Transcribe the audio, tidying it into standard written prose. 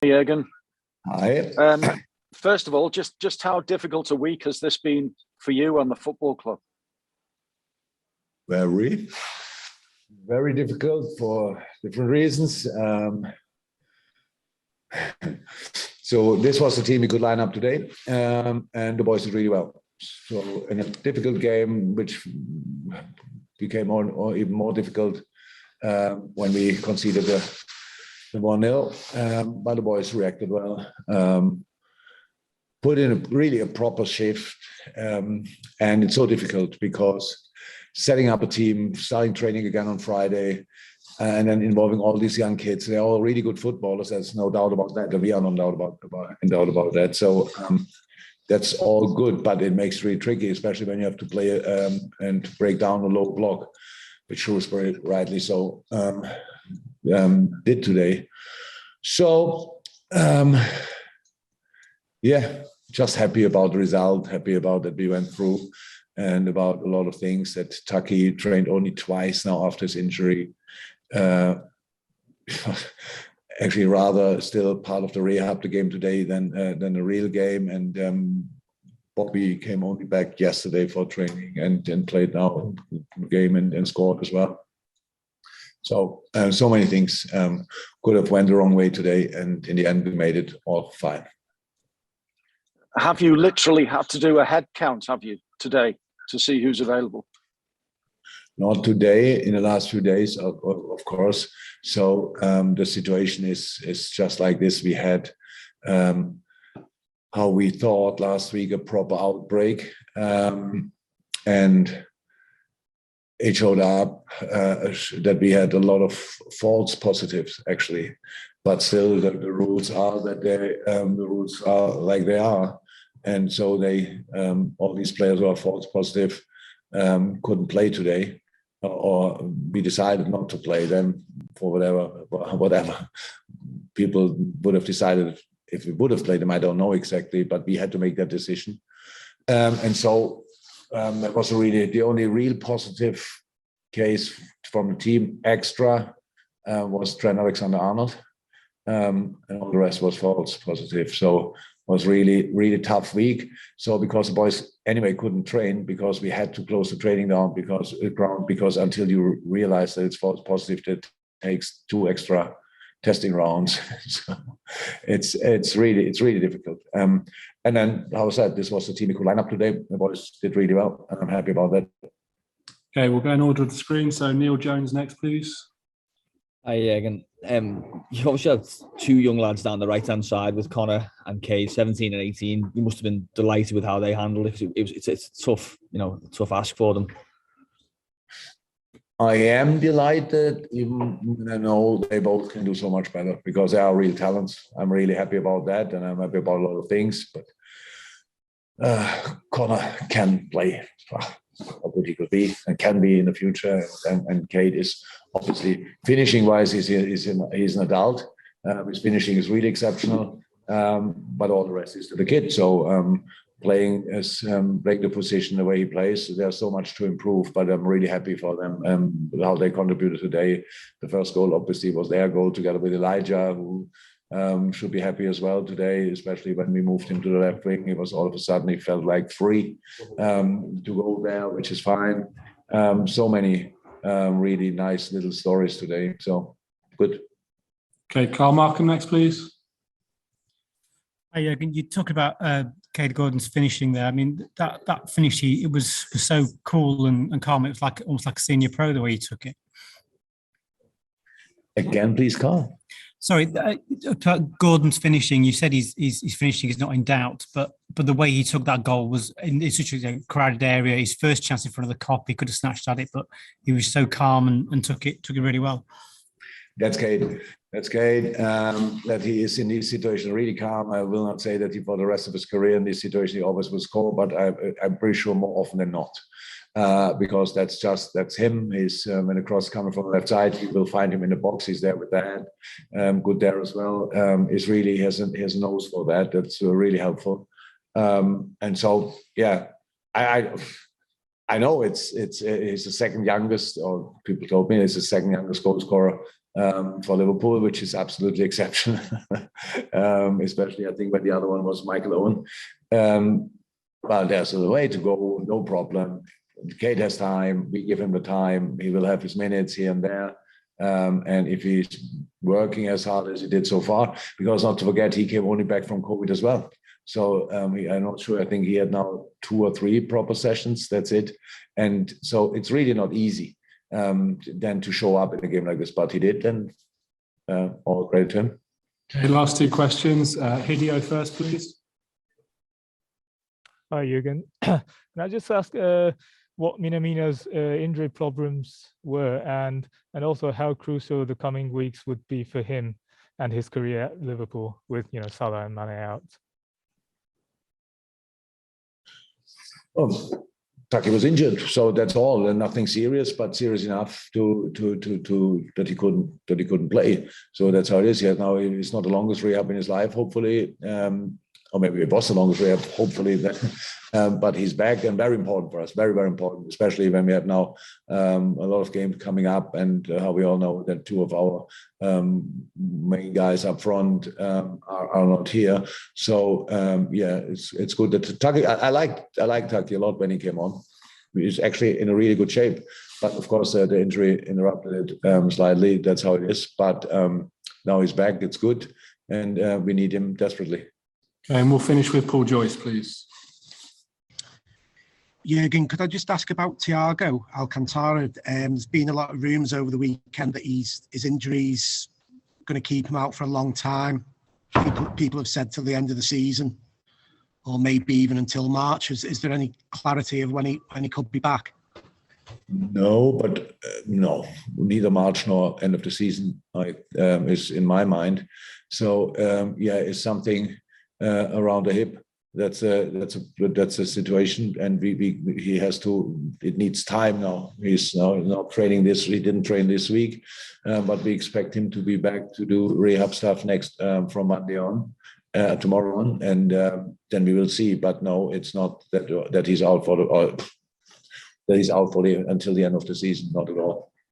Jürgen. Hi. First of all, just how difficult a week has this been for you and the football club? Very difficult for different reasons. So this was the team we could line up today, and the boys did really well. So in a difficult game, which became even more difficult when we conceded the 1-0, but the boys reacted well. Put in a proper shift, and it's so difficult because setting up a team, starting training again on Friday, and then involving all these young kids. They're all really good footballers. There's no doubt about that. We are no doubt about that. So that's all good, but it makes it really tricky, especially when you have to play and break down a low block, which Shrewsbury rightly so did today. So just happy about the result, happy about that we went through, and about a lot of things that Taki trained only twice now after his injury. Actually, rather still part of the rehab, the game today, than a real game. And Bobby came only back yesterday for training and played now the game and scored as well. So so many things could have went the wrong way today, and in the end we made it all fine. Have you literally had to do a head count, have you, today, to see who's available? Not today, in the last few days, of course. So the situation is just like this. We had, how we thought last week, a proper outbreak. And it showed up that we had a lot of false positives, actually. But still, the rules are that the rules are like they are. And so they, all these players who are false positive couldn't play today. Or we decided not to play them for whatever people would have decided if we would have played them. I don't know exactly, but we had to make that decision. And so that was really the only real positive case from the team extra was Trent Alexander-Arnold, and all the rest was false positive. So was really tough week. So because the boys anyway couldn't train, because we had to close the training down because until you realize that it's false positive, that takes 2 extra testing rounds. So it's really difficult. And then, how I said, this was the team we could line up today. The boys did really well, and I'm happy about that. Okay, we'll go in order of the screen. So Neil Jones next, please. Hi, Jürgen. You obviously had 2 young lads down the right-hand side with Connor and Cade, 17 and 18. You must have been delighted with how they handled it. It's tough, tough ask for them. I am delighted, even when I know they both can do so much better, because they are real talents. I'm really happy about that, and I'm happy about a lot of things. But Connor can play. How good he could be and can be in the future, and Cade is obviously finishing wise. He's an adult. His finishing is really exceptional, but all the rest is to the kid. So playing the position the way he plays, there's so much to improve. But I'm really happy for them how they contributed today. The first goal obviously was their goal together with Elijah, who should be happy as well today, especially when we moved him to the left wing. He was all of a sudden, he felt like free to go there, which is fine. So many really nice little stories today. So good. Okay, Carl Markham next, please. Hi, Jürgen. You talk about Cade Gordon's finishing there. I mean, that finish, it was so cool and calm. It was like almost like a senior pro the way he took it. Again, please, Carl. Sorry, Gordon's finishing. You said his finishing is not in doubt, but the way he took that goal was in such a crowded area. His first chance in front of the Kop, he could have snatched at it, but he was so calm and took it really well. That's Cade. That he is in this situation really calm. I will not say that he, for the rest of his career in this situation, he always will score, but I'm pretty sure more often than not. Because that's him. He's when the cross coming from the left side, you will find him in the box. He's there with the hand, good there as well. He has a nose for that. That's really helpful. And so I know it's the second youngest, or people told me it's the second youngest goal scorer for Liverpool, which is absolutely exceptional. Especially, I think, when the other one was Michael Owen. Well, there's a way to go, no problem. Kate has time. We give him the time. He will have his minutes here and there. And if he's working as hard as he did so far, because not to forget, he came only back from COVID as well. So I'm not sure. I think he had now 2 or 3 proper sessions. That's it. And so it's really not easy then to show up in a game like this, but he did, and all credit to him. Okay, last 2 questions. Hideo first, please. Hi, Jürgen. Can I just ask what Minamino's injury problems were, and also how crucial the coming weeks would be for him and his career at Liverpool with Salah and Mane out? Oh, Taki was injured, so that's all, and nothing serious, but serious enough to that he couldn't play. So that's how it is. Now it's not the longest rehab in his life, hopefully. Or maybe it was the longest rehab, hopefully. But he's back, and very important for us, very, very important, especially when we have now a lot of games coming up, and how we all know that 2 of our main guys up front are not here. So yeah, it's good that Taki. I like Taki a lot when he came on. He's actually in a really good shape, but of course the injury interrupted it slightly. That's how it is. But now he's back. It's good, and we need him desperately. Okay, and we'll finish with Paul Joyce, please. Jürgen, could I just ask about THIAGO Alcantara? There's been a lot of rumours over the weekend that his injury's going to keep him out for a long time. People have said till the end of the season, or maybe even until March. Is there any clarity of when he could be back? No, but no, neither March nor end of the season is in my mind. So yeah, it's something around the hip. That's a situation, and he has to. It needs time now. He's now not training this. He didn't train this week, but we expect him to be back to do rehab stuff next from Monday on, tomorrow on, and then we will see. But no, it's not that he's out for until the end of the season. Not at all.